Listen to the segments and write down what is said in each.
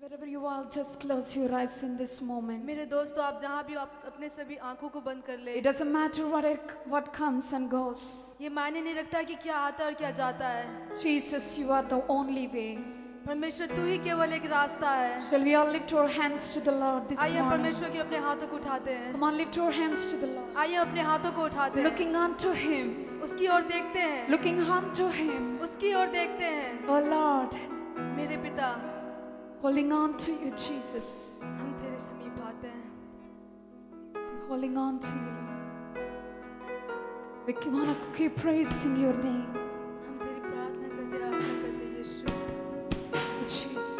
Wherever you are, just close your eyes in this moment. मेरे दोस्तों, आप जहाँ भी हो, आप अपने सभी आंखों को बंद कर ले। It doesn't matter what comes and goes. ये मायने नहीं रखता कि क्या आता है और क्या जाता है। Jesus, you are the only way. परमेश्वर, तू ही केवल एक रास्ता है। Shall we all lift our hands to the Lord this आइए हम morning? परमेश्वर के अपने हाथों को उठाते हैं। Come on, lift our hands to the Lord. आइए अपने हाथों को उठाते हैं। Looking unto Him. उसकी ओर देखते हैं। Looking unto Him. उसकी ओर देखते हैं। Oh Lord, मेरे पिता, holding on to you, Jesus. हम तेरे समीप आते हैं। We're holding on to you, Lord. We want to keep praising your name. हम तेरी प्रार्थना करते हैं, आराधना करते हैं यीशु। Jesus.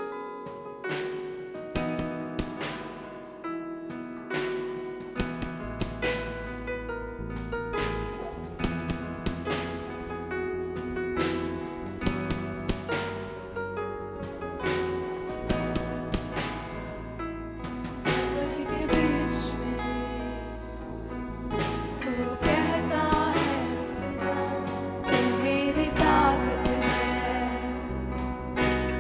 के बीच में तू कहता है तू मेरी ताकत है,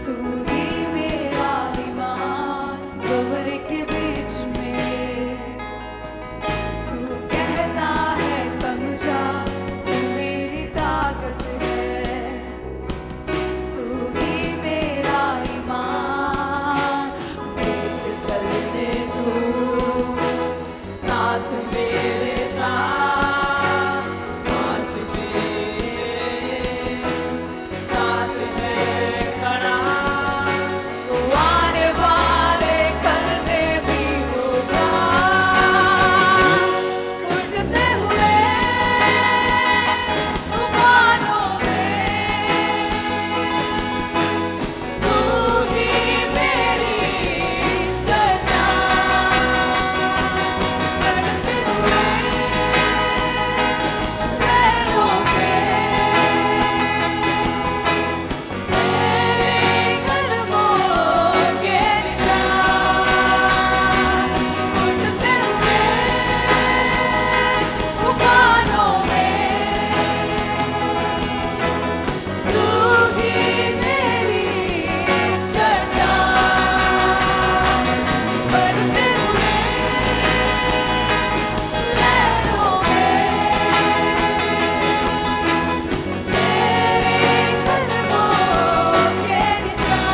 तू ही मेरा ईमान। कब्र के बीच में तू कहता है कम जा, तू मेरी ताकत है, तू ही मेरा ईमान। वेट करने तू साथ मेरे था, आज मेरे साथ है खड़ा। तू आने वाले कल में भी होगा, उठते हुए तूफानों में तू ही मेरी चट्टान। बढ़ते हुए लहरों पे तेरे कदमों के निशान। उठते हुए तूफानों में तू ही मेरी चट्टान। बढ़ते हुए लहरों में तेरे कदमों के निशान।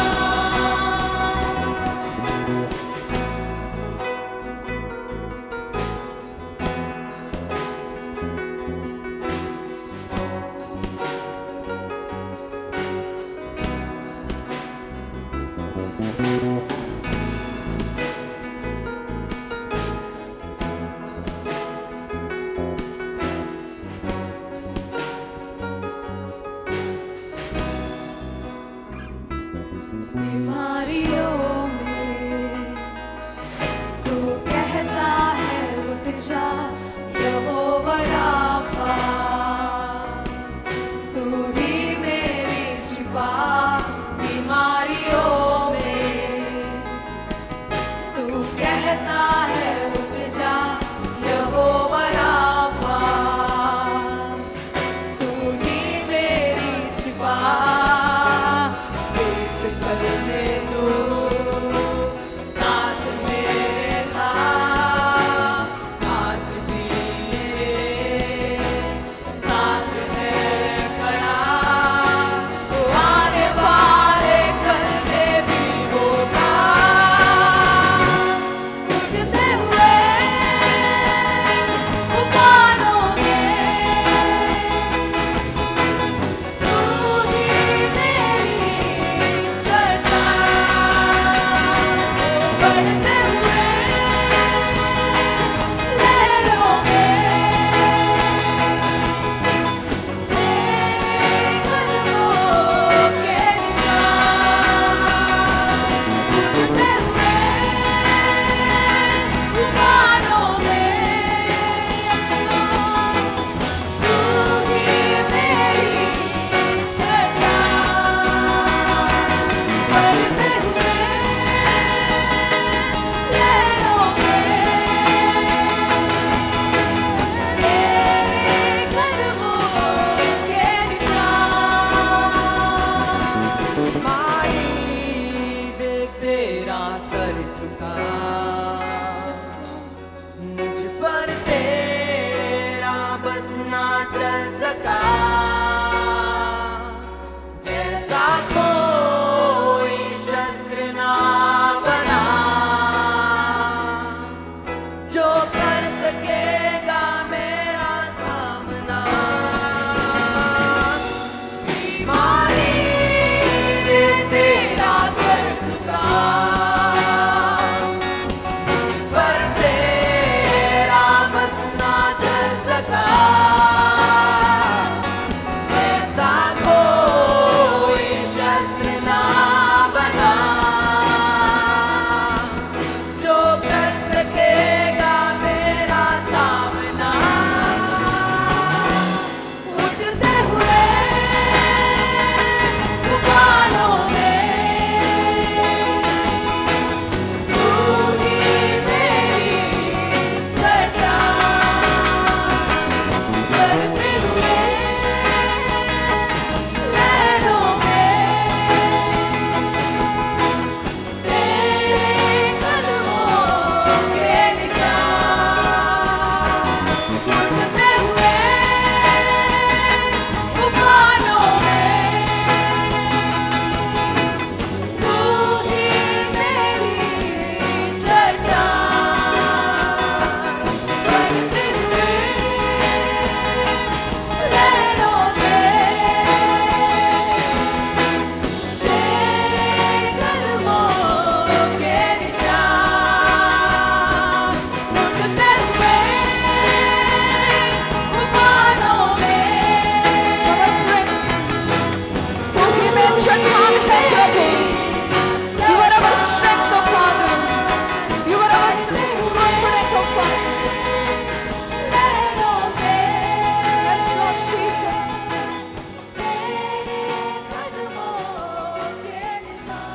बीमारियों में तू कहता है उठ जा, यहोवा राफा। तू ही मेरी शिफा। बीमारियों में तू कहता है उठ जा, यहोवा राफा। तू ही मेरी शिफा। वेट करने तू साथ मेरे था, आज भी मेरे साथ है खड़ा। वो आने वाले कल में भी होगा, उठते हुए तूफानों में तू ही मेरी चट्टान। बढ़ते हुए लहरों में तेरे कदमों के निशान। उठते हुए तूफानों में तू ही मेरी चट्टान। बढ़ते हुए चुका Yes, Lord. मुझ पर तेरा बस ना चल सका जैसा कोई शस्त्र ना बना जो कर सकेगा मेरा सामना बीमारी ने तेरा सर झुका पर तेरा बस ना चल सका ऐसा कोई शस्त्र ना बना जो कर सकेगा मेरा सामना उठते हुए तूफानों में तू ही मेरी चट्टान करते हुए लहरों में तेरे कदमों के निशान उठते हुए तूफानों में तू ही मेरी चट्टान करते हुए लहरों में तेरे कदमों के निशान उठते हुए तूफानों में तू ही मेरा चट्टान है प्रभु। You are our strength, oh Father. You are our confidence, oh Father. लहरों में Yes, Lord Jesus. तेरे कदमों के निशान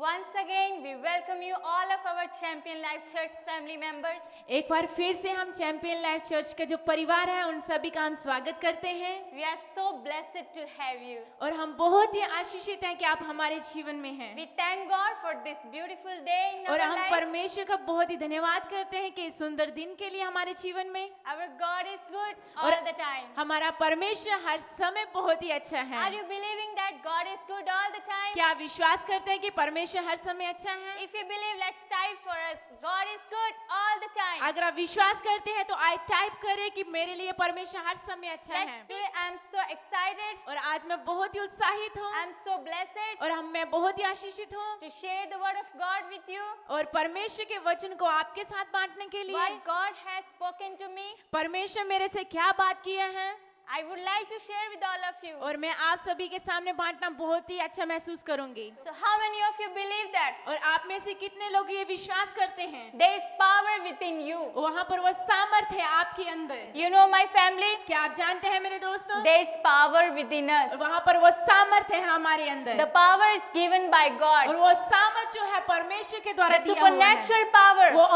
Once again, we welcome you all of our Champion Life Church family members. एक बार फिर से हम चैंपियन लाइफ चर्च का जो परिवार है उन सभी का हम स्वागत करते हैं We are so blessed to have you. और हम बहुत ही आशीषित हैं कि आप हमारे जीवन में हैं We thank God for this beautiful day in और our हम life. परमेश्वर का बहुत ही धन्यवाद करते हैं कि इस सुंदर दिन के लिए हमारे जीवन में Our God is good और all the time. हमारा परमेश्वर हर समय बहुत ही अच्छा Are है you believing that God is good all the time? क्या आप विश्वास करते हैं कि परमेश्वर हर समय अच्छा है If you believe, let's type for us. God is good all the time. अगर आप विश्वास करते हैं तो आई टाइप करें कि मेरे लिए परमेश्वर हर समय अच्छा Let's है do it. I'm so excited. और आज मैं बहुत ही उत्साहित हूँ I'm so blessed और मैं बहुत ही आशीषित हूँ to share the word of God with you. और परमेश्वर के वचन को आपके साथ बांटने के लिए What God has spoken to me. परमेश्वर मेरे से क्या बात किया है I would like to share with all of you. और मैं आप सभी के सामने बांटना बहुत ही अच्छा महसूस करूंगी So how many of you believe that और आप में से कितने लोग ये विश्वास करते हैं there is power within you? वहाँ पर वो सामर्थ है आपके अंदर You know my family, क्या आप जानते हैं मेरे दोस्तों there is power within us. वहाँ पर वो सामर्थ है हमारे अंदर The power is given by और God. वो सामर्थ जो है परमेश्वर के द्वारा The दिया हुआ है supernatural power. वो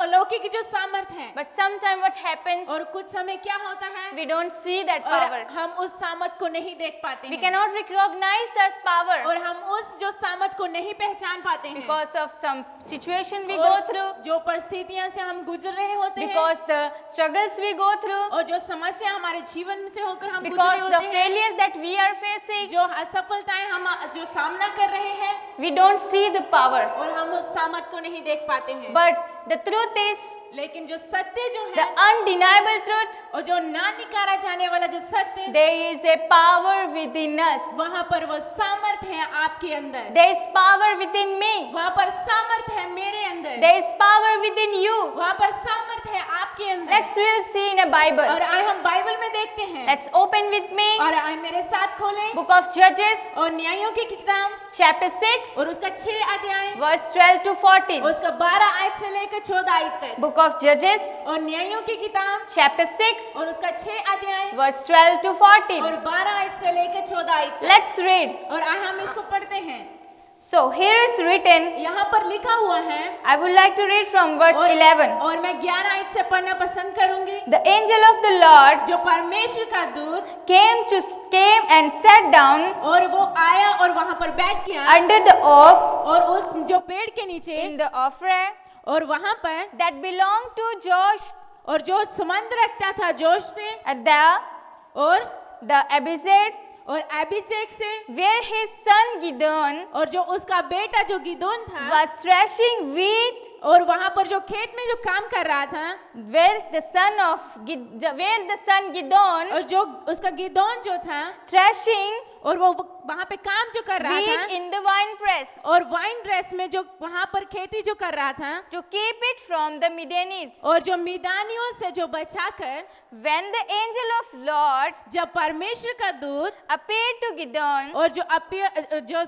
अलौकिक जो सामर्थ है But sometimes what happens, और कुछ समय क्या होता है we don't see that और power. हम उस सामर्थ को नहीं देख पाते We हैं cannot recognize that power और हम उस जो सामर्थ को नहीं पहचान पाते हैं because of some situation we और go through, जो परिस्थितियां से हम गुजर रहे होते हैं because the struggles we go through, और जो समस्या हमारे जीवन से होकर हम गुजरे because the होते हैं failures that we are facing, जो असफलताएं हम जो सामना कर रहे हैं we don't see the power. और हम उस सामर्थ को नहीं देख पाते हैं But the truth is, लेकिन जो सत्य जो the है undeniable truth, और जो ना निकारा जाने वाला जो सत्य there is a power within us. वहाँ पर वो सामर्थ है आपके अंदर There is power within me. वहाँ पर सामर्थ है मेरे अंदर There is power within you. वहाँ पर सामर्थ है आपके अंदर Let's we'll see in a Bible. और आए हम बाइबल में देखते हैं Let's open with me. और आए मेरे साथ खोलें Book of Judges, और न्यायों की किताब chapter 6, और उसका 6 अध्याय verse 12 to 14. उसका 12 आयत से लेकर 14 आयत तक Book of Judges, और न्यायों की किताब chapter 6, और उसका 6 अध्याय verse 12 to 14. और 12 आयत से लेकर 14 आयत तक Let's read. और आए हम इसको पढ़ते हैं So here is written, यहाँ पर लिखा हुआ है I would like to read from verse 11. और मैं 11 आयत से पढ़ना पसंद करूंगी। The angel of the Lord जो परमेश्वर का दूत came and sat down और वो आया और वहां पर बैठ गया under the oak और उस जो पेड़ के नीचे in the Ophrah और वहां पर that belonged to Josh और जो संबंध रखता था जोश से at और the Abizad, और अभिषेक से, where his son Gideon और जो उसका बेटा जो गिदोन था was threshing wheat, और वहां पर जो खेत में जो काम कर रहा था where the son Gideon और जो उसका गिदोन जो था threshing और वो वहां पे काम जो कर रहा wheat था in the winepress और वाइन प्रेस में जो वहां पर खेती जो कर रहा था to keep it from the Midianites. और जो मिदानियों से जो बचाकर, When the angel of Lord जब परमेश्वर का दूत appeared to Gideon, और जो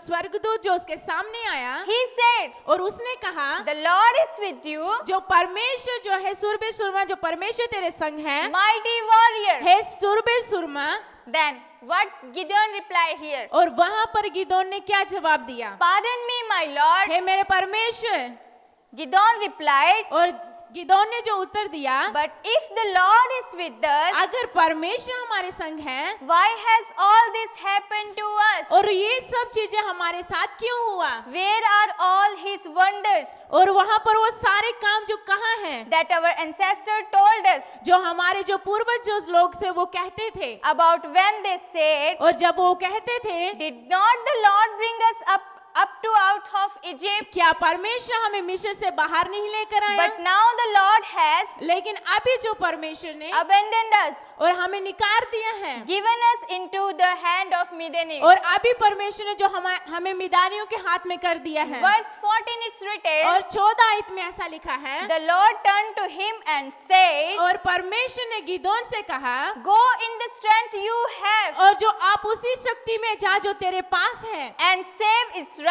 स्वर्गदूत जो उसके सामने आया he said, और उसने कहा the Lord is with you, जो परमेश्वर जो है सूरबे सुरमा जो परमेश्वर तेरे संग है mighty warrior. Hey सूरबे Surma. Then what Gideon replied here? और वहां पर गिदोन ने क्या जवाब दिया? Pardon me, my Lord. हे मेरे परमेश्वर। Gideon replied, और गिदोन ने जो उत्तर दिया, but if the Lord is with us, अगर परमेश्वर हमारे संग है, why has all this happened to us? और ये सब चीजें हमारे साथ क्यों हुआ? Where are all his wonders और वहां पर वो सारे काम जो कहाँ हैं that our ancestor told us जो हमारे जो पूर्वज जो लोग थे वो कहते थे, about when they said, और जब वो कहते थे did not the Lord bring us up to out of Egypt? क्या परमेश्वर हमें मिस्र से बाहर नहीं लेकर आया? But now the Lord has लेकिन अभी जो परमेश्वर ने abandoned us, और हमें निकाल दिया है, given us into the hand of Midianites. और अभी परमेश्वर ने जो हमें मिदानियों के हाथ में कर दिया है। Verse 14 it's written, और 14 आयत में ऐसा लिखा है, the Lord turned to him and said, और परमेश्वर ने गिदोन से कहा, go in the strength you have और जो आप उसी शक्ति में जा जो तेरे पास है, and save Israel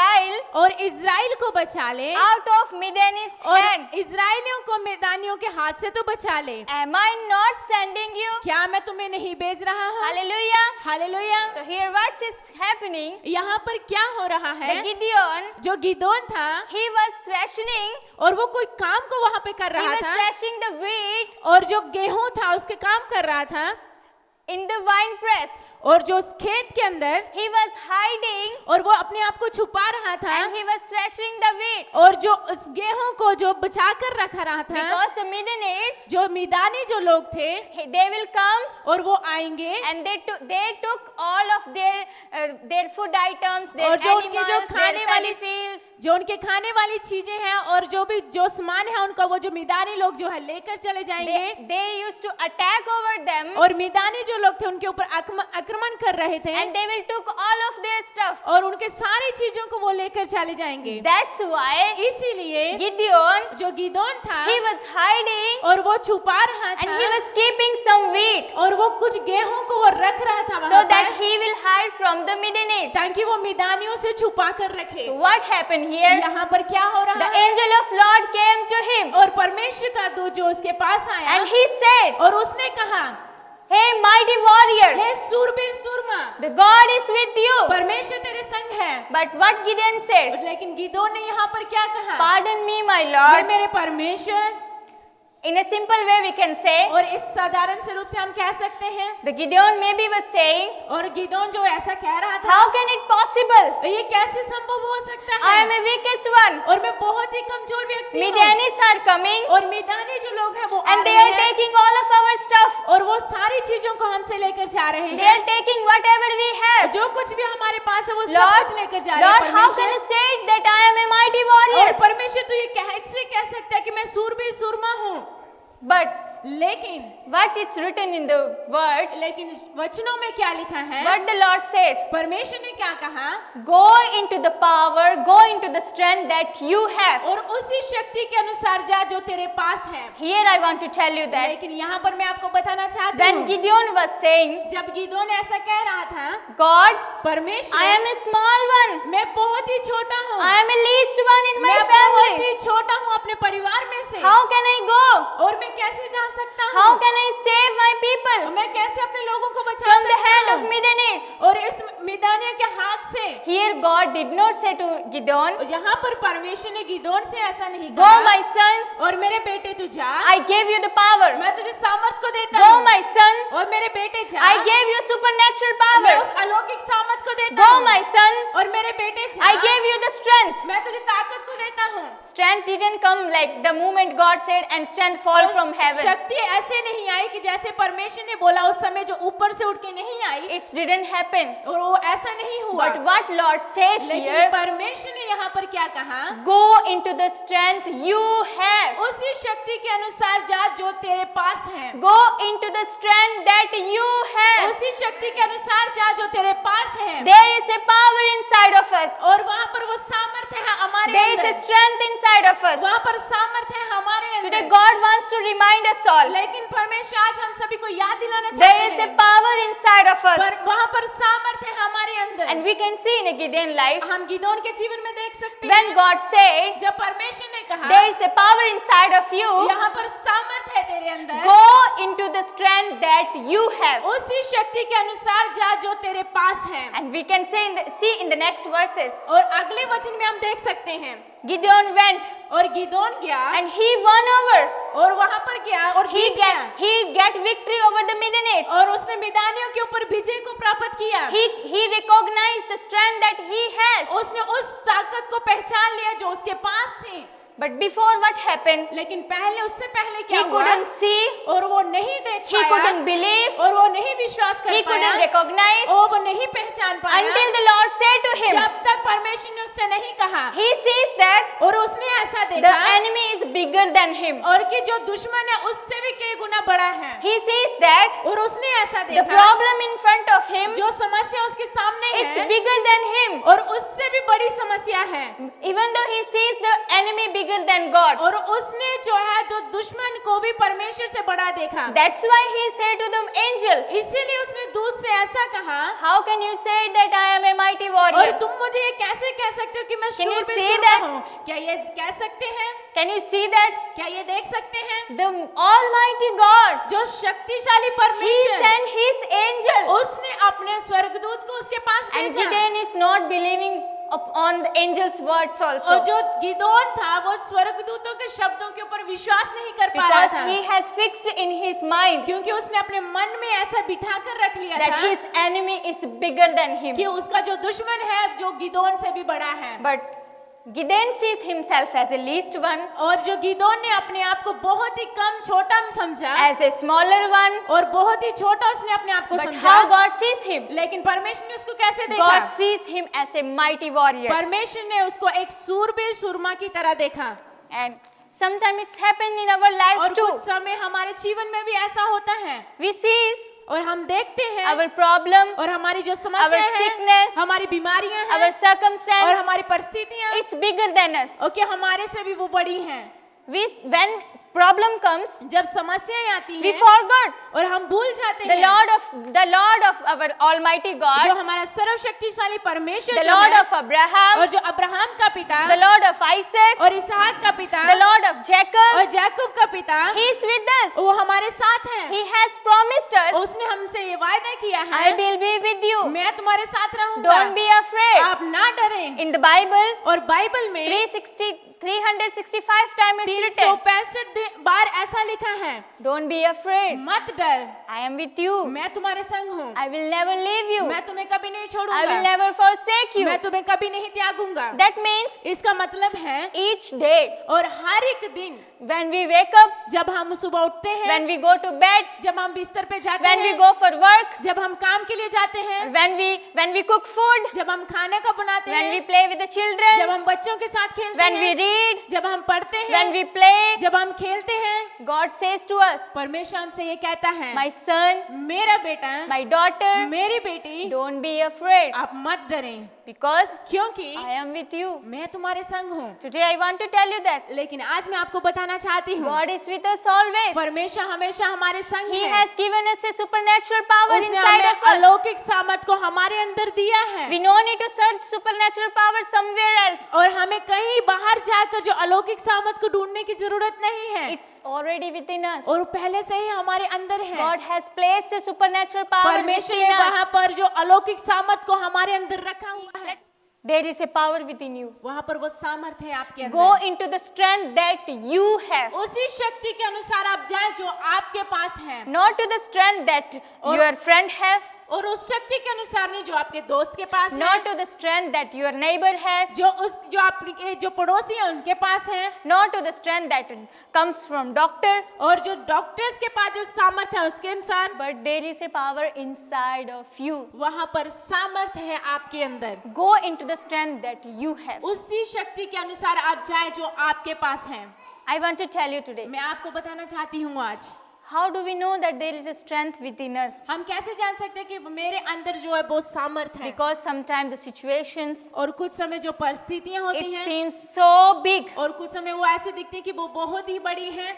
और इज़राइल को बचा ले, out of Midian's और hand. इज़राइलियों को मिदानियों के हाथ से तो बचा ले। Am I not sending you? क्या मैं तुम्हें नहीं भेज रहा हूँ? Hallelujah. Hallelujah. So here what is happening? यहाँ पर क्या हो रहा The है? Gideon, जो गिदोन था he was threshing, और वो कोई काम को वहां पे कर he रहा was था, threshing the wheat और जो गेहूं था उसके काम कर रहा था, in the wine press. और जो उस खेत के अंदर He was hiding और वो अपने आप को छुपा रहा था, and he was threshing the wheat और जो उस गेहूं को जो बचा कर रखा रहा था, because the Midianites, जो मिदानी जो लोग थे they will come और वो आएंगे and they took all of their food items, their और जो उनके जो animals, खाने their वाली paddy fields. जो उनके खाने वाली चीजें हैं और जो भी जो सामान है उनका वो जो मिदानी लोग जो है लेकर चले जाएंगे, They used to attack over them और मिदानी जो लोग थे उनके ऊपर आक्रमण कर रहे थे and they will took all of their stuff. और उनके सारी चीजों को वो लेकर चले जाएंगे। That's why इसीलिए Gideon, जो गिदोन था he was hiding और वो छुपा रहा and था he was keeping some wheat और वो कुछ गेहूं को वो रख रहा था so वहां that पर he will hide from the Midianites. ताकि वो मिदानियों से छुपा कर रखे। So what happened here? यहाँ पर क्या हो The रहा है? angel of Lord came to him और परमेश्वर का दूत जो उसके पास आया and he said, और उसने कहा, hey mighty warrior, hey सूरबीर Surma, the God is with you. परमेश्वर तेरे संग है। But what Gideon said, लेकिन गिदोन ने यहाँ पर क्या कहा? pardon me my hey Lord. मेरे परमेश्वर, In a simple way we can say, और इस साधारण से रूप से हम कह सकते हैं, the Gideon maybe was saying, और गिदोन जो ऐसा कह रहा था, how can it possible? ये कैसे संभव हो सकता I am है? a weakest one. और मैं बहुत ही कमजोर व्यक्ति हूँ, Midianites are coming और मिदानी जो लोग हैं वो आ and they रहे are हैं taking all of our stuff. और वो सारी चीजों को हमसे लेकर जा रहे They हैं। are taking whatever we have. जो कुछ भी हमारे पास है वो सब Lord, कुछ लेकर जा रहे Lord, हैं how can you परमेश्वर। say that I am a mighty और warrior? परमेश्वर तू ये कैसे कह सकता है कि मैं सूरबीर सूरमा हूँ? But लेकिन what it's written in the words, वचनों में क्या लिखा है? what the Lord said, परमेश्वर ने क्या कहा? go into the power, go into the strength that you have. और उसी शक्ति के अनुसार जा जो तेरे पास है। Here I want to tell you that लेकिन यहाँ पर मैं आपको बताना चाहती when हूँ, Gideon was saying, जब गिदोन ऐसा कह रहा था, God, परमेश्वर, I am a small one. मैं बहुत ही छोटा हूँ, I am a least one in my मैं बहुत family. ही छोटा हूँ अपने परिवार में से, How can I go? और मैं कैसे जा सकता How हूँ? can I save my people मैं कैसे अपने लोगों को बचा from the सकता hand of हूँ? Midianites? और इस मिदानियों के हाथ से। Here God did not say to Gideon, और यहाँ पर परमेश्वर ने गिदोन से ऐसा नहीं go कहा my son, और मेरे बेटे तू जा, I gave you the power. मैं तुझे सामर्थ को देता Go हूँ, my son, और मेरे बेटे जा, I gave you supernatural मैं power. उस अलौकिक सामर्थ को देता Go हूँ, my son, और मेरे बेटे जा, I gave you the strength. मैं तुझे ताकत को देता हूँ। Strength didn't come like the moment God said and strength fall from heaven. शक्ति ऐसे नहीं आई कि जैसे परमेश्वर ने बोला उस समय जो ऊपर से उठ के नहीं आई, It didn't happen. और वो ऐसा नहीं हुआ। But what Lord said लेकिन here, परमेश्वर ने यहाँ पर क्या कहा, go into the strength you have. उसी शक्ति के अनुसार जा जो तेरे पास है, Go into the strength that you have. उसी शक्ति के अनुसार जा जो तेरे पास है। There is a power inside of us. और वहाँ पर वो सामर्थ्य है हमारे There is a अंदर, strength inside of us. वहाँ पर सामर्थ्य है हमारे Today अंदर। God wants to remind us all. लेकिन परमेश्वर आज हम सभी को याद दिलाना There चाहते is a हैं, power inside of us. पर वहाँ पर सामर्थ्य है हमारे अंदर। And we can see in a Gideon life, हम गिदोन के जीवन में देख सकते when हैं, God said, जब परमेश्वर ने कहा there is a power inside of you, यहाँ पर सामर्थ्य है तेरे अंदर, go into the strength that you have. उसी शक्ति के अनुसार जा जो तेरे पास है। And we can say see in the next verses, और अगले वचन में हम देख सकते हैं, Gideon went और गिदोन गया and he won over. और वहां पर गया और He जीत गया, get victory over the Midianites. और उसने मिदानियों के ऊपर विजय को प्राप्त किया। He recognized the strength that he has. उसने उस ताकत को पहचान लिया जो उसके पास थी। But before what happened? लेकिन पहले उससे पहले He क्या हुआ, couldn't see, और वो नहीं देख he पाया, couldn't believe, और वो नहीं विश्वास कर he पाया, couldn't recognize और वो नहीं पहचान पाया until the Lord said to him, जब तक परमेश्वर ने उससे नहीं कहा। he sees that और उसने ऐसा the देखा enemy is bigger than him. और कि जो दुश्मन है उससे भी कई गुना बड़ा है, He sees that और उसने ऐसा the देखा problem in front of him, जो समस्या उसके सामने it's है bigger than him. और उससे भी बड़ी समस्या है, Even though he sees the enemy bigger than God. और उसने जो है जो दुश्मन को भी परमेश्वर से बड़ा देखा। That's why he said to the angel, इसीलिए उसने दूत से ऐसा कहा, how can you say that I am a mighty और warrior? तुम मुझे ये कैसे कह सकते हो कि मैं Can you शूर पे see सूरमा that? हूँ? क्या ये कह सकते हैं? Can you see that? क्या ये देख सकते हैं? The Almighty God, जो शक्तिशाली he परमेश्वर, sent his angel. उसने अपने स्वर्गदूत को उसके पास And भेजा। Gideon is not believing on the angel's words और also. जो गिदोन था वो स्वर्गदूतों के शब्दों के ऊपर विश्वास नहीं कर पा रहा Because था, he has fixed in his mind क्योंकि उसने अपने मन में ऐसा बिठा कर रख लिया that था his enemy is bigger than him. कि उसका जो दुश्मन है जो गिदोन से भी बड़ा है। But Gideon sees himself as a least one, और जो गिदोन ने अपने आप को बहुत ही कम छोटा समझा, as a smaller one. और बहुत ही छोटा उसने अपने आप को But समझा, how God sees him? लेकिन परमेश्वर ने उसको कैसे देखा? God sees him as a mighty warrior. परमेश्वर ने उसको एक सूरबीर सुरमा की तरह देखा। And sometimes it's happened in our lives और too. कुछ समय हमारे जीवन में भी ऐसा होता है, We see और हम देखते हैं our problem, और हमारी जो समस्या our है, sickness, हमारी बीमारियां our हैं, और circumstance, हमारी परिस्थितियां, it's bigger than us. और कि हमारे से भी वो बड़ी हैं। When problem comes, जब समस्याएं आती we हैं forgot और हम भूल जाते the हैं Lord of our Almighty जो God, हमारा सर्वशक्तिशाली परमेश्वर the जो Lord है, of Abraham, और जो अब्राहम का पिता, the Lord of Isaac, और इसहाक का पिता, the Lord of Jacob. और याकूब का पिता, He is with us. वो हमारे साथ हैं। He has promised us, उसने हमसे ये वायदा किया I है, will be with you. मैं तुम्हारे साथ रहूंगा, Don't be afraid. आप ना डरें। In the Bible, और बाइबल में 365 times it's written, 365 बार ऐसा लिखा है, don't be afraid. मत डर, I am with you. मैं तुम्हारे संग हूँ, I will never leave you. मैं तुम्हें कभी नहीं I will छोड़ूंगा, never forsake you. मैं तुम्हें कभी नहीं त्यागूंगा। That means इसका मतलब है each day, और हर एक दिन when we wake up, जब हम सुबह उठते हैं, when we go to bed, जब हम बिस्तर पे जाते when we हैं, go for work, जब हम काम के लिए जाते हैं, when we cook food, जब हम खाने का बनाते when we हैं, play with the जब children, हम बच्चों के साथ खेलते when we हैं, read, जब हम पढ़ते when हैं, we play, जब हम खेलते हैं, God says to us, परमेश्वर हमसे ये कहता है, my son, मेरा बेटा, my daughter, मेरी बेटी, don't be afraid आप मत डरें, because क्योंकि I am with you. मैं तुम्हारे संग हूँ। Today I want to tell you that लेकिन आज मैं आपको बताना चाहती हूँ, God is with us always. परमेश्वर हमेशा हमारे संग He है। has given us a supernatural power उसने inside हमें of us. अलौकिक सामर्थ को हमारे अंदर दिया है, We no need to search supernatural power somewhere else. और हमें कहीं बाहर जाकर जो अलौकिक सामर्थ को ढूंढने की जरूरत नहीं है, It's already within us. और पहले से ही हमारे अंदर है। God has placed a supernatural power परमेश्वर within ने us. वहाँ पर जो अलौकिक सामर्थ को हमारे अंदर रखा हुआ है। There is a power within you. वहाँ पर वो सामर्थ्य है आपके Go अंदर। into the strength that you have. उसी शक्ति के अनुसार आप जाएं जो आपके पास है, Not to the strength that your friend have. और उस शक्ति के अनुसार नहीं जो आपके दोस्त के पास है, Not to the strength that your neighbor has. जो आपके जो पड़ोसी हैं उनके पास है, Not to the strength that comes from doctor. और जो डॉक्टर्स के पास जो सामर्थ्य है उसके अनुसार, But there is a power inside of you. वहाँ पर सामर्थ्य है आपके अंदर। Go into the strength that you have. उसी शक्ति के अनुसार आप जाएं जो आपके पास है। I want to tell you today. मैं आपको बताना चाहती हूँ आज, How do we know that there is a strength within us? हम कैसे जान सकते हैं कि मेरे अंदर जो है वो सामर्थ्य है। Because sometimes the situations, और कुछ समय जो परिस्थितियां होती it हैं, seems so big. और कुछ समय वो ऐसे दिखती है कि वो बहुत ही बड़ी है,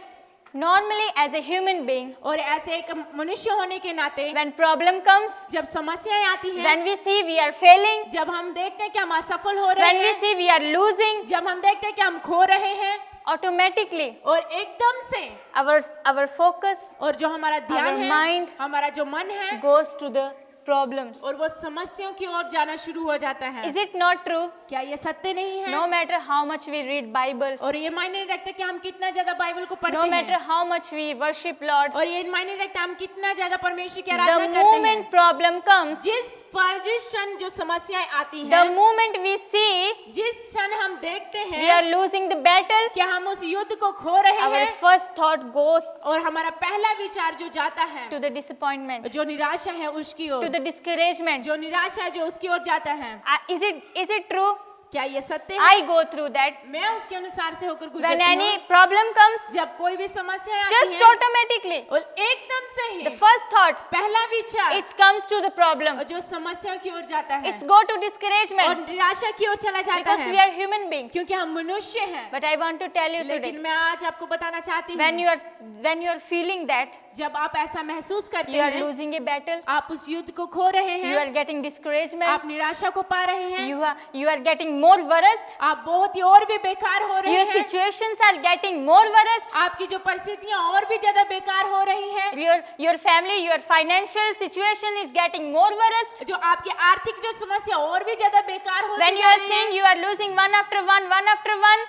Normally as a human being, और ऐसे एक मनुष्य होने के नाते when problem comes, जब समस्याएं आती हैं, when we see we are failing, जब हम देखते हैं कि हम असफल हो रहे when we हैं, see we are losing, जब हम देखते हैं कि हम खो रहे हैं, automatically और एकदम से our focus और जो हमारा ध्यान Our है, mind हमारा जो मन है, goes to the problems. और वो समस्याओं की ओर जाना शुरू हो जाता है। Is it not true? क्या ये सत्य नहीं है? No matter how much we read Bible, और ये मायने नहीं रखता कि हम कितना ज्यादा बाइबल को पढ़ते no matter हैं, how much we worship Lord, और ये मायने नहीं रखता हम कितना ज्यादा परमेश्वर की the आराधना करते हैं, moment problem comes, जिस क्षण जो समस्याएं आती the हैं, moment we see जिस क्षण हम देखते we are हैं losing the battle, कि हम उस युद्ध को खो रहे our हैं, first thought goes और हमारा पहला विचार जो जाता है, to the disappointment, जो निराशा है उसकी to ओर, the discouragement. जो निराशा है जो उसकी ओर जाता है। Is it true? क्या ये सत्य है? I go through that. मैं उसके अनुसार से होकर When गुजरती any हूँ। problem comes, जब कोई भी समस्या आती just है, automatically, और एकदम से the ही first thought, पहला विचार it comes to the problem. और जो समस्या की ओर जाता है, It's go to और discouragement निराशा की ओर चला जाता because we है, are human beings. क्योंकि हम मनुष्य हैं। But I want to tell you today, लेकिन मैं आज आपको बताना चाहती when हूँ, when you are feeling that जब आप ऐसा महसूस करते you are हैं, losing a battle, आप उस युद्ध को खो रहे you are हैं, getting discouragement, आप निराशा को पा रहे हैं, you are getting more worst, आप बहुत ही और भी बेकार हो रहे your हैं, situations are getting more worst, आपकी जो परिस्थितियां और भी ज्यादा बेकार हो रही हैं, your family, your financial situation is getting more worst. जो आपकी आर्थिक जो समस्या और भी ज्यादा बेकार होती When you जा are रही saying है, you are losing one after one,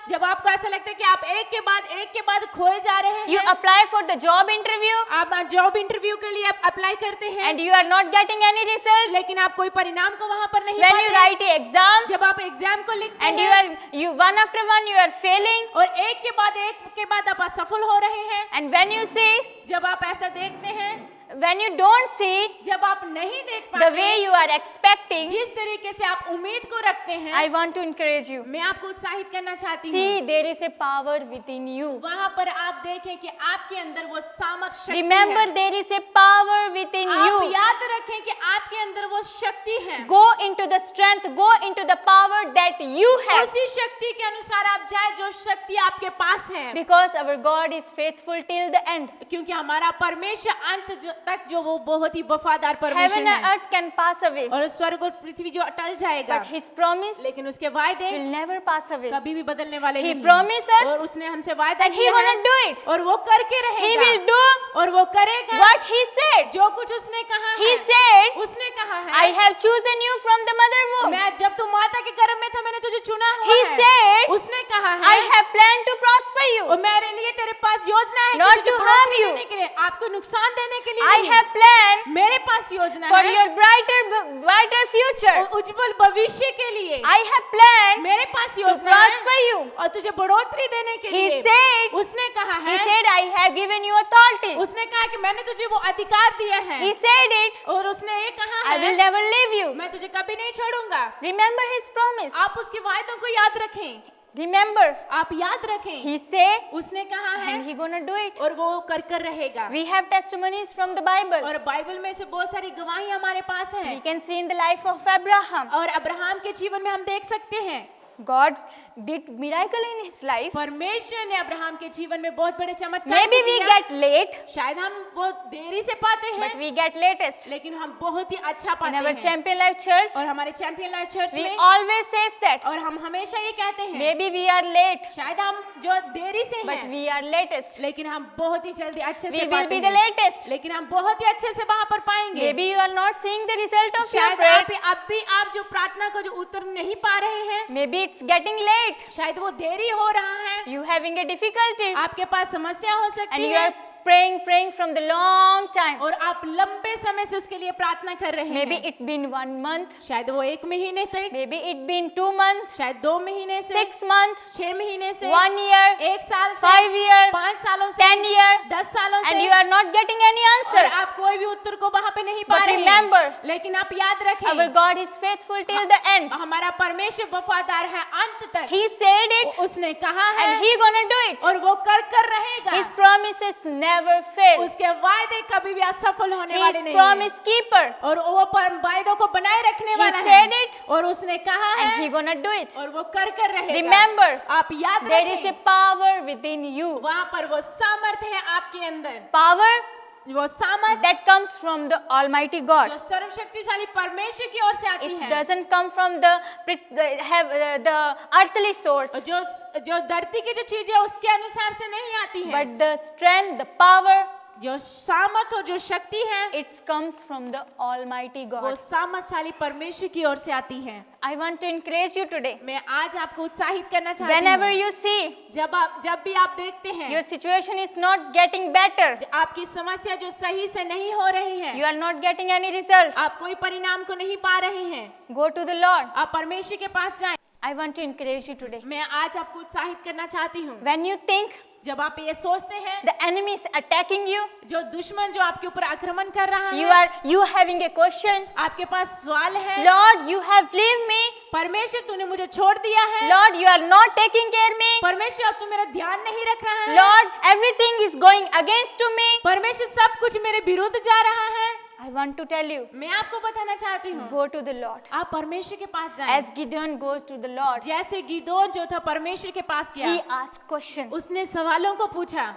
जब आपको ऐसा लगता है कि आप एक के बाद खोए जा रहे you हैं, apply for the job interview आप जॉब इंटरव्यू के लिए अप्लाई करते हैं, and you are not getting any result. लेकिन आप कोई परिणाम को वहां पर नहीं When you पाते, write an exam जब आप एग्जाम को लिखते and हैं, you one after one you are failing, और एक के बाद आप असफल हो रहे हैं, and when you see, जब आप ऐसा देखते हैं, when you don't see जब आप नहीं देख the पाते, way you are expecting, जिस तरीके से आप उम्मीद को रखते हैं, I want to encourage you. मैं आपको उत्साहित करना चाहती हूँ। See, there is a power within you. वहाँ पर आप देखें कि आपके अंदर वो सामर्थ्य शक्ति Remember, है। there is a power within आप you. याद रखें कि आपके अंदर वो शक्ति है। Go into the strength, go into the power that you have. उसी शक्ति के अनुसार आप जाए जो शक्ति आपके पास है, Because our God is faithful till the end. क्योंकि हमारा परमेश्वर अंत तक जो वो बहुत ही वफादार परमेश्वर Heaven and है, earth can pass away, और स्वर्ग और पृथ्वी जो अटल जाएगा, but His promise लेकिन उसके वायदे will never pass away. कभी भी बदलने वाले He नहीं। promises और उसने हमसे वायदा And He किया gonna है, do it. और वो करके He रहेगा, will do और वो करेगा what He said. जो कुछ उसने कहा He है। said, उसने कहा I है, have chosen you from the mother womb. मैं जब तू माता के गर्भ में था मैंने तुझे चुना हुआ He है। said, उसने कहा I है, have planned to prosper you. और मेरे लिए तेरे पास योजना है Not कि तुझे to harm बढ़ोतरी you. देने के लिए, आपको नुकसान देने के लिए I नहीं। have planned मेरे पास योजना for है your brighter future. उज्जवल भविष्य के लिए। I have planned मेरे पास to योजना prosper है you. और तुझे बढ़ोतरी देने के He लिए। said, उसने कहा He है, said, I have given you authority. उसने कहा कि मैंने तुझे वो अधिकार दिया है, He said it, और उसने ये कहा I will है, never leave you. मैं तुझे कभी नहीं छोड़ूंगा। Remember His promise. आप उसके वायदों को याद रखें, Remember, आप याद रखें। He said, उसने कहा है, and He gonna do it. और वो कर रहेगा। We have testimonies from the Bible. और बाइबल में से बहुत सारी गवाही हमारे पास We हैं, can see in the life of Abraham. और अब्राहम के जीवन में हम देख सकते हैं God did miracle in his life. परमेश्वर ने अब्राहम के जीवन में बहुत बड़े चमत्कार Maybe we किया। get late, शायद हम बहुत देरी से पाते but हैं, we get latest. लेकिन हम बहुत ही अच्छा In पाते our हैं। Champion Life Church, और हमारे चैंपियन लाइफ चर्च we में always says that और हम हमेशा ये कहते हैं, maybe we are late, शायद हम जो देरी से but हैं, we are latest. लेकिन हम बहुत ही जल्दी अच्छे We से will पाते be the हैं। latest. लेकिन हम बहुत ही अच्छे से वहां पर पाएंगे। Maybe you are not seeing the result of your शायद prayers. अब भी आप जो प्रार्थना को जो उत्तर नहीं पा रहे हैं, Maybe it's getting late. शायद वो देरी हो रहा है, You having a difficulty, आपके पास समस्या हो and सकती you है are praying from the long time. और आप लंबे समय से उसके लिए प्रार्थना कर रहे Maybe हैं। it been 1 month, शायद वो 1 महीने तक, maybe it been 2 months, शायद 2 महीने से, 6 months, 6 महीने से, 1 year, 1 साल से, 5 years, 5 सालों से, 10 years, 10 सालों and से, you are not getting any और answer. आप कोई भी उत्तर को वहां पे नहीं पा But रहे remember, हैं। लेकिन आप याद रखें, Our God is faithful till the end. हमारा परमेश्वर वफादार है अंत तक। He said it, उसने कहा है and He gonna do it. और वो कर रहेगा। His promises never fail. उसके वायदे कभी भी असफल होने He वाले is नहीं promise हैं। keeper, और वो वायदों को बनाए रखने He वाला said है। it, और उसने कहा and He है gonna do it. और वो कर रहेगा। Remember, आप याद there is a रखें, power within you. वहाँ पर वो सामर्थ्य है आपके अंदर। Power वो सामर्थ that comes from the Almighty God. जो सर्वशक्तिशाली परमेश्वर की ओर से आती It है, doesn't come from the earthly source, और जो धरती की जो चीजें उसके अनुसार से नहीं आती है, but the strength, the power, जो सामर्थ और जो शक्ति है, it comes from the Almighty वो God. सामर्थशाली परमेश्वर की ओर से आती है। I want to encourage you today. मैं आज आपको उत्साहित करना चाहती Whenever हूँ। you see जब भी आप देखते हैं your situation is not getting better, आपकी समस्या जो सही से नहीं हो रही है, you are not getting any result, आप कोई परिणाम को नहीं पा रहे हैं, go to the Lord. आप परमेश्वर के पास जाएं। I want to encourage you today. मैं आज आपको उत्साहित करना चाहती हूँ। When you think जब आप ये सोचते हैं, the enemy is attacking you, जो दुश्मन जो आपके ऊपर आक्रमण कर रहा you है, are you having a question, आपके पास सवाल है, Lord, you have left me, परमेश्वर तूने मुझे छोड़ दिया है, Lord, you are not taking care of me, परमेश्वर अब तू मेरा ध्यान नहीं रख रहा है, Lord, everything is going against to me. परमेश्वर सब कुछ मेरे विरुद्ध जा रहा है। I want to tell you, मैं आपको बताना चाहती हूँ, go to the Lord. आप परमेश्वर के पास जाएं। As Gideon goes to the Lord, जैसे गिदोन जो था परमेश्वर के पास गया, he asked question उसने सवालों को पूछा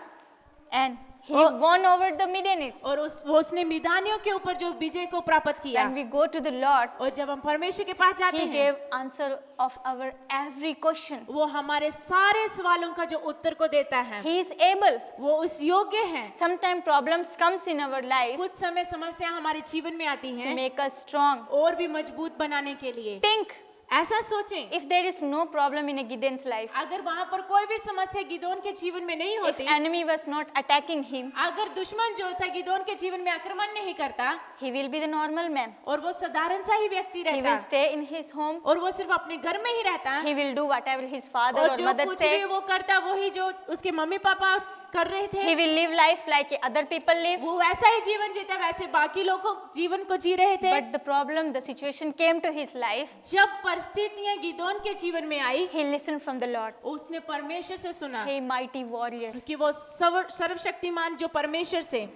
and he Oh. won over the Midianites. और उसने मिदानियों के ऊपर जो विजय को प्राप्त किया। When we go to the Lord, और जब हम परमेश्वर के पास जाते He हैं, gave answer of our every question. वो हमारे सारे सवालों का जो उत्तर को देता है, He is able. वो उस योग्य है। Sometimes problems comes in our life कुछ समय समस्या हमारे जीवन में आती to हैं make us strong. और भी मजबूत बनाने के लिए। Think ऐसा सोचें, if there is no problem in a Gideon's life, अगर वहाँ पर कोई भी समस्या गिदोन के जीवन में नहीं if होती, enemy was not attacking him, अगर दुश्मन जो था गिदोन के जीवन में आक्रमण नहीं करता he will be the normal man. और वो साधारण सा ही व्यक्ति He will रहता stay in his home. और वो सिर्फ अपने घर में ही रहता He will do whatever his father और or जो mother कुछ भी say. वो करता वही जो उसके मम्मी पापा कर रहे He थे, will live life like other people live. वो वैसा ही जीवन जीता वैसे बाकी लोगों जीवन को जी रहे थे। But the problem, the situation came to his life. जब परिस्थितियां गिदोन के जीवन में आई, He listened from the Lord. उसने परमेश्वर से सुना Hey, mighty warrior. कि वो सर्वशक्तिमान जो परमेश्वर से,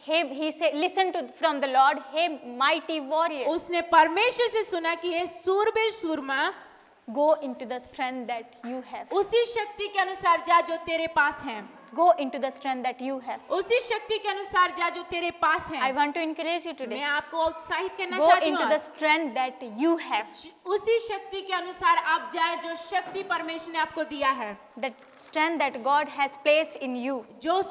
He said, listen to from the Lord. Hey, mighty warrior. उसने परमेश्वर से सुना कि हे सूरबीर सूरमा, Go into the strength that you have. उसी शक्ति के अनुसार जा जो तेरे पास है, Go into the strength that you have. उसी शक्ति के अनुसार जा जो तेरे पास I है। want to encourage you मैं today. आपको उत्साहित करना Go चाहती into हूँ, the strength that you have. उसी शक्ति के अनुसार आप जाए जो शक्ति परमेश्वर ने आपको दिया है, That strength that God has placed in you. जो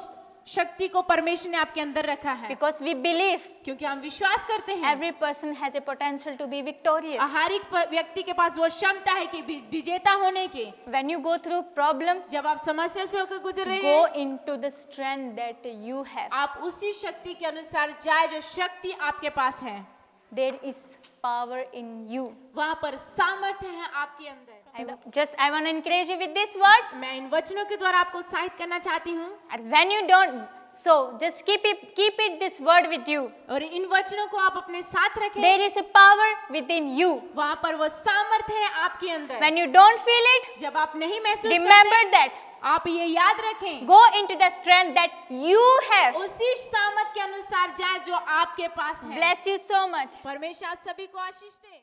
शक्ति को परमेश्वर ने आपके अंदर रखा है, Because we believe क्योंकि हम विश्वास करते हैं every person has a potential to be victorious. हर एक व्यक्ति के पास वो क्षमता है कि विजेता होने की। When you go through problem, जब आप समस्या से होकर गुजर रहे go हैं, into the strength that you have. आप उसी शक्ति के अनुसार जाए जो शक्ति आपके पास है। There is power in you. वहाँ पर सामर्थ्य है आपके अंदर। I want to encourage you with this word. मैं इन वचनों के द्वारा आपको उत्साहित करना चाहती हूँ And when you don't, so just keep it this word with you. और इन वचनों को आप अपने साथ रखें। There is a power within you. वहाँ पर वो सामर्थ्य है आपके अंदर। When you don't feel it, जब आप नहीं महसूस remember करते, that. आप ये याद रखें, Go into the strength that you have. उसी सामर्थ के अनुसार जाए जो आपके पास है। Bless you so much. परमेश्वर आप सभी को आशीष दे।